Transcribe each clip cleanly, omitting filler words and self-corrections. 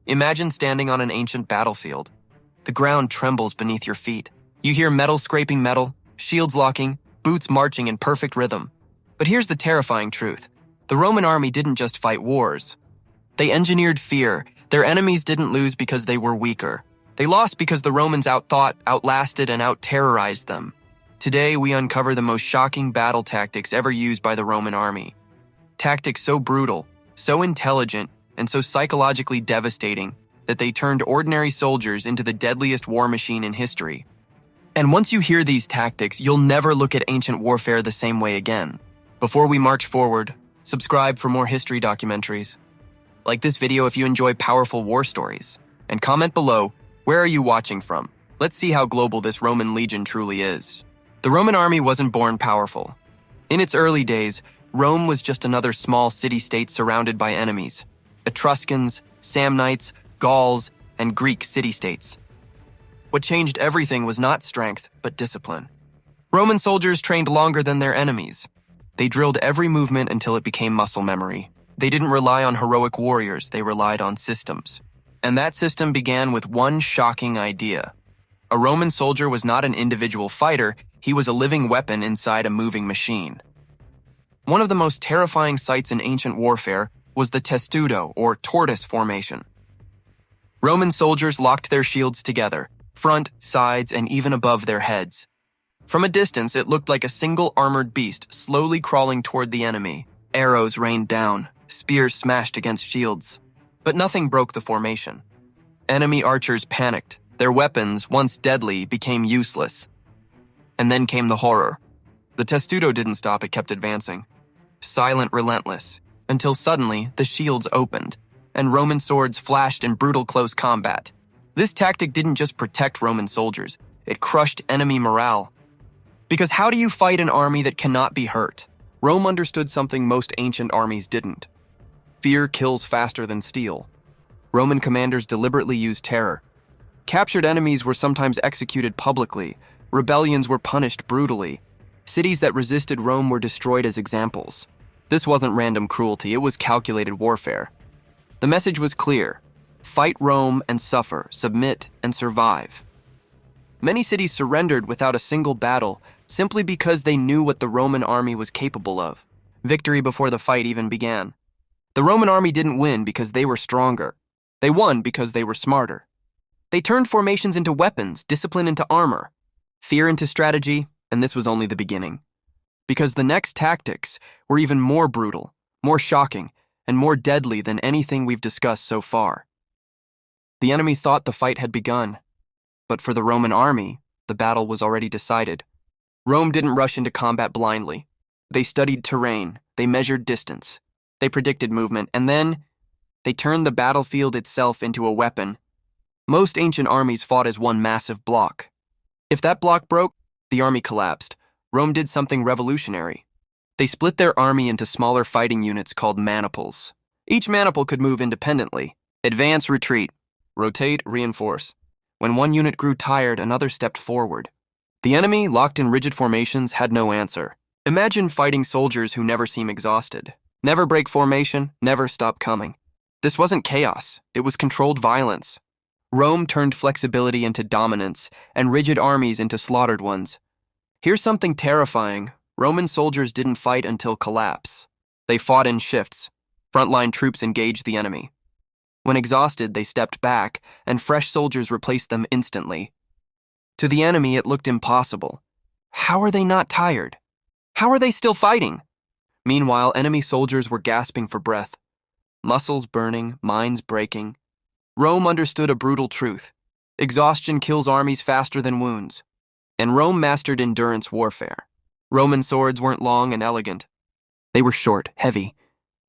Imagine standing on an ancient battlefield. The ground trembles beneath your feet. You hear metal scraping metal, shields locking, boots marching in perfect rhythm. But here's the terrifying truth. The Roman army didn't just fight wars. They engineered fear. Their enemies didn't lose because they were weaker. They lost because the Romans outthought, outlasted, and out-terrorized them. Today, we uncover the most shocking battle tactics ever used by the Roman army. Tactics so brutal, so intelligent, and so psychologically devastating that they turned ordinary soldiers into the deadliest war machine in history. And once you hear these tactics, you'll never look at ancient warfare the same way again. Before we march forward, subscribe for more history documentaries. Like this video if you enjoy powerful war stories. And comment below, where are you watching from? Let's see how global this Roman legion truly is. The Roman army wasn't born powerful. In its early days, Rome was just another small city-state surrounded by enemies. Etruscans, Samnites, Gauls, and Greek city-states. What changed everything was not strength, but discipline. Roman soldiers trained longer than their enemies. They drilled every movement until it became muscle memory. They didn't rely on heroic warriors, they relied on systems. And that system began with one shocking idea. A Roman soldier was not an individual fighter, he was a living weapon inside a moving machine. One of the most terrifying sights in ancient warfare was the testudo, or tortoise formation. Roman soldiers locked their shields together, front, sides, and even above their heads. From a distance, it looked like a single armored beast slowly crawling toward the enemy. Arrows rained down, spears smashed against shields. But nothing broke the formation. Enemy archers panicked. Their weapons, once deadly, became useless. And then came the horror. The testudo didn't stop, it kept advancing. Silent, relentless, until suddenly the shields opened, and Roman swords flashed in brutal close combat. This tactic didn't just protect Roman soldiers, it crushed enemy morale. Because how do you fight an army that cannot be hurt? Rome understood something most ancient armies didn't. Fear kills faster than steel. Roman commanders deliberately used terror. Captured enemies were sometimes executed publicly. Rebellions were punished brutally. Cities that resisted Rome were destroyed as examples. This wasn't random cruelty, it was calculated warfare. The message was clear. Fight Rome and suffer, submit and survive. Many cities surrendered without a single battle, simply because they knew what the Roman army was capable of. Victory before the fight even began. The Roman army didn't win because they were stronger. They won because they were smarter. They turned formations into weapons, discipline into armor, fear into strategy, and this was only the beginning. Because the next tactics were even more brutal, more shocking, and more deadly than anything we've discussed so far. The enemy thought the fight had begun, but for the Roman army, the battle was already decided. Rome didn't rush into combat blindly. They studied terrain, they measured distance, they predicted movement, and then they turned the battlefield itself into a weapon. Most ancient armies fought as one massive block. If that block broke, the army collapsed. Rome did something revolutionary. They split their army into smaller fighting units called maniples. Each maniple could move independently. Advance, retreat. Rotate, reinforce. When one unit grew tired, another stepped forward. The enemy, locked in rigid formations, had no answer. Imagine fighting soldiers who never seem exhausted. Never break formation, never stop coming. This wasn't chaos, it was controlled violence. Rome turned flexibility into dominance, and rigid armies into slaughtered ones. Here's something terrifying. Roman soldiers didn't fight until collapse. They fought in shifts. Frontline troops engaged the enemy. When exhausted, they stepped back, and fresh soldiers replaced them instantly. To the enemy, it looked impossible. How are they not tired? How are they still fighting? Meanwhile, enemy soldiers were gasping for breath. Muscles burning, minds breaking. Rome understood a brutal truth. Exhaustion kills armies faster than wounds. And Rome mastered endurance warfare. Roman swords weren't long and elegant. They were short, heavy,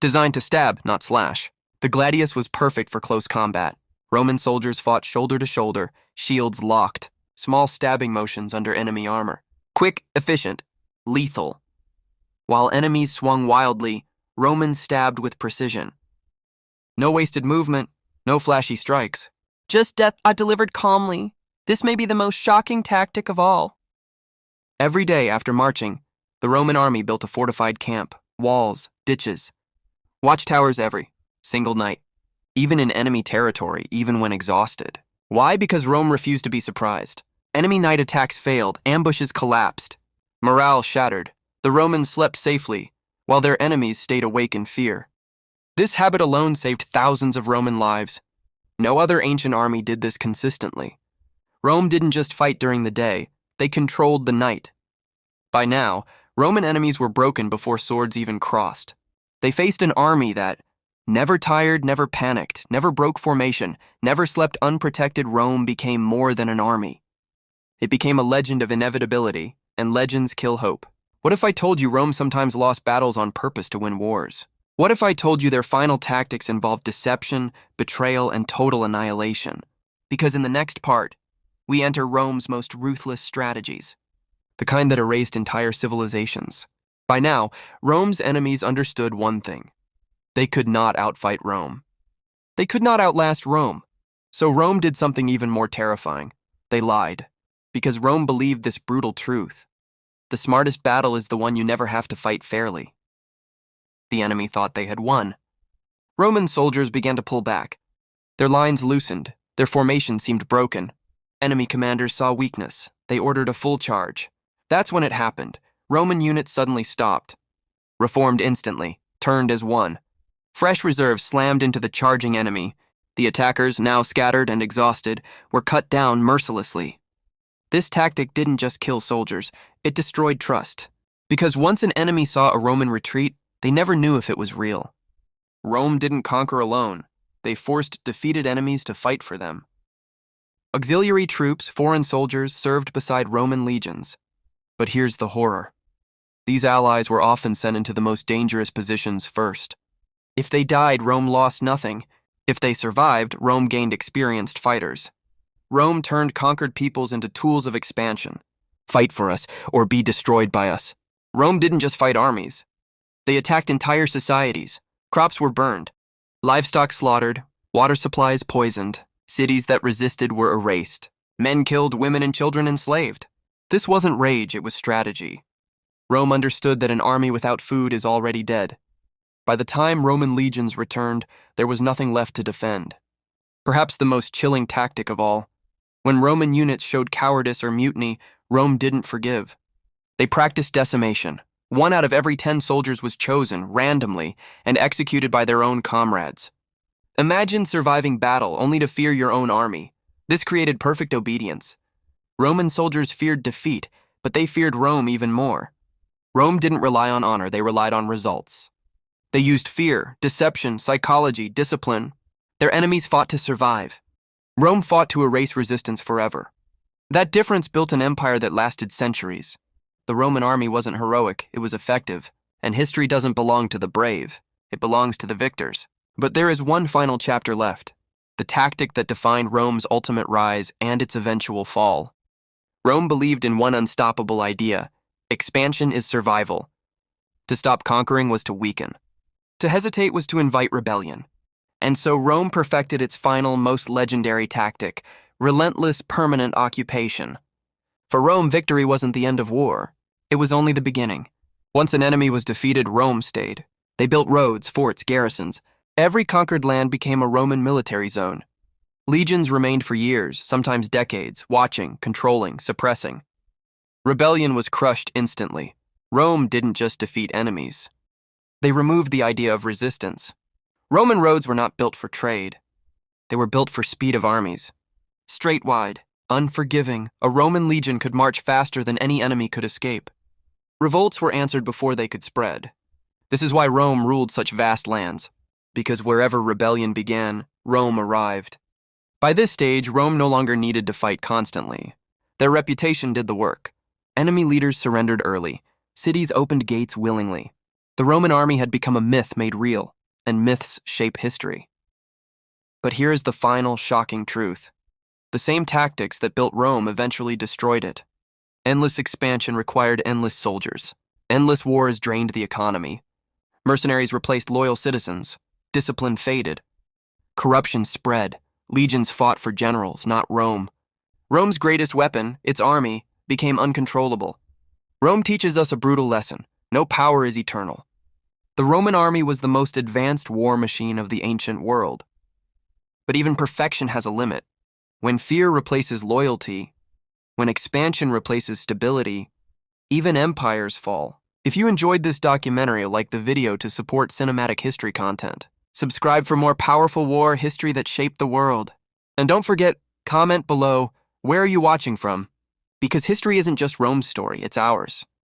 designed to stab, not slash. The gladius was perfect for close combat. Roman soldiers fought shoulder to shoulder, shields locked, small stabbing motions under enemy armor. Quick, efficient, lethal. While enemies swung wildly, Romans stabbed with precision. No wasted movement, no flashy strikes. Just death delivered calmly. This may be the most shocking tactic of all. Every day after marching, the Roman army built a fortified camp, walls, ditches, watchtowers every single night. even in enemy territory, even when exhausted. Why? Because Rome refused to be surprised. Enemy night attacks failed, ambushes collapsed. Morale shattered. The Romans slept safely, while their enemies stayed awake in fear. This habit alone saved thousands of Roman lives. No other ancient army did this consistently. Rome didn't just fight during the day, they controlled the night. By now, Roman enemies were broken before swords even crossed. They faced an army that never tired, never panicked, never broke formation, never slept unprotected. Rome became more than an army. It became a legend of inevitability, and legends kill hope. What if I told you Rome sometimes lost battles on purpose to win wars? What if I told you their final tactics involved deception, betrayal, and total annihilation? Because in the next part, we enter Rome's most ruthless strategies, the kind that erased entire civilizations. By now, Rome's enemies understood one thing. They could not outfight Rome. They could not outlast Rome. So Rome did something even more terrifying. They lied. Because Rome believed this brutal truth. The smartest battle is the one you never have to fight fairly. The enemy thought they had won. Roman soldiers began to pull back. Their lines loosened. Their formation seemed broken. Enemy commanders saw weakness. They ordered a full charge. That's when it happened. Roman units suddenly stopped. Reformed instantly, turned as one. Fresh reserves slammed into the charging enemy. The attackers, now scattered and exhausted, were cut down mercilessly. This tactic didn't just kill soldiers, it destroyed trust. Because once an enemy saw a Roman retreat, they never knew if it was real. Rome didn't conquer alone. They forced defeated enemies to fight for them. Auxiliary troops, foreign soldiers, served beside Roman legions. But here's the horror. These allies were often sent into the most dangerous positions first. If they died, Rome lost nothing. If they survived, Rome gained experienced fighters. Rome turned conquered peoples into tools of expansion. Fight for us, or be destroyed by us. Rome didn't just fight armies. They attacked entire societies. Crops were burned, livestock slaughtered, water supplies poisoned, cities that resisted were erased, men killed, women and children enslaved. This wasn't rage, it was strategy. Rome understood that an army without food is already dead. By the time Roman legions returned, there was nothing left to defend. Perhaps the most chilling tactic of all. When Roman units showed cowardice or mutiny, Rome didn't forgive. They practiced decimation. 1 out of every 10 soldiers was chosen, randomly, and executed by their own comrades. Imagine surviving battle only to fear your own army. This created perfect obedience. Roman soldiers feared defeat, but they feared Rome even more. Rome didn't rely on honor, they relied on results. They used fear, deception, psychology, discipline. Their enemies fought to survive. Rome fought to erase resistance forever. That difference built an empire that lasted centuries. The Roman army wasn't heroic, it was effective, and history doesn't belong to the brave, it belongs to the victors. But there is one final chapter left, the tactic that defined Rome's ultimate rise and its eventual fall. Rome believed in one unstoppable idea: expansion is survival. To stop conquering was to weaken. To hesitate was to invite rebellion. And so Rome perfected its final, most legendary tactic: relentless, permanent occupation. For Rome, victory wasn't the end of war. It was only the beginning. Once an enemy was defeated, Rome stayed. They built roads, forts, garrisons. Every conquered land became a Roman military zone. Legions remained for years, sometimes decades, watching, controlling, suppressing. Rebellion was crushed instantly. Rome didn't just defeat enemies. They removed the idea of resistance. Roman roads were not built for trade. They were built for speed of armies. Straight wide, unforgiving, a Roman legion could march faster than any enemy could escape. Revolts were answered before they could spread. This is why Rome ruled such vast lands, because wherever rebellion began, Rome arrived. By this stage, Rome no longer needed to fight constantly. Their reputation did the work. Enemy leaders surrendered early. Cities opened gates willingly. The Roman army had become a myth made real, and myths shape history. But here is the final, shocking truth. The same tactics that built Rome eventually destroyed it. Endless expansion required endless soldiers. Endless wars drained the economy. Mercenaries replaced loyal citizens. Discipline faded. Corruption spread. Legions fought for generals, not Rome. Rome's greatest weapon, its army, became uncontrollable. Rome teaches us a brutal lesson. No power is eternal. The Roman army was the most advanced war machine of the ancient world. But even perfection has a limit. When fear replaces loyalty, when expansion replaces stability, even empires fall. If you enjoyed this documentary, like the video to support cinematic history content. Subscribe for more powerful war history that shaped the world. And don't forget, comment below, where are you watching from? Because history isn't just Rome's story, it's ours.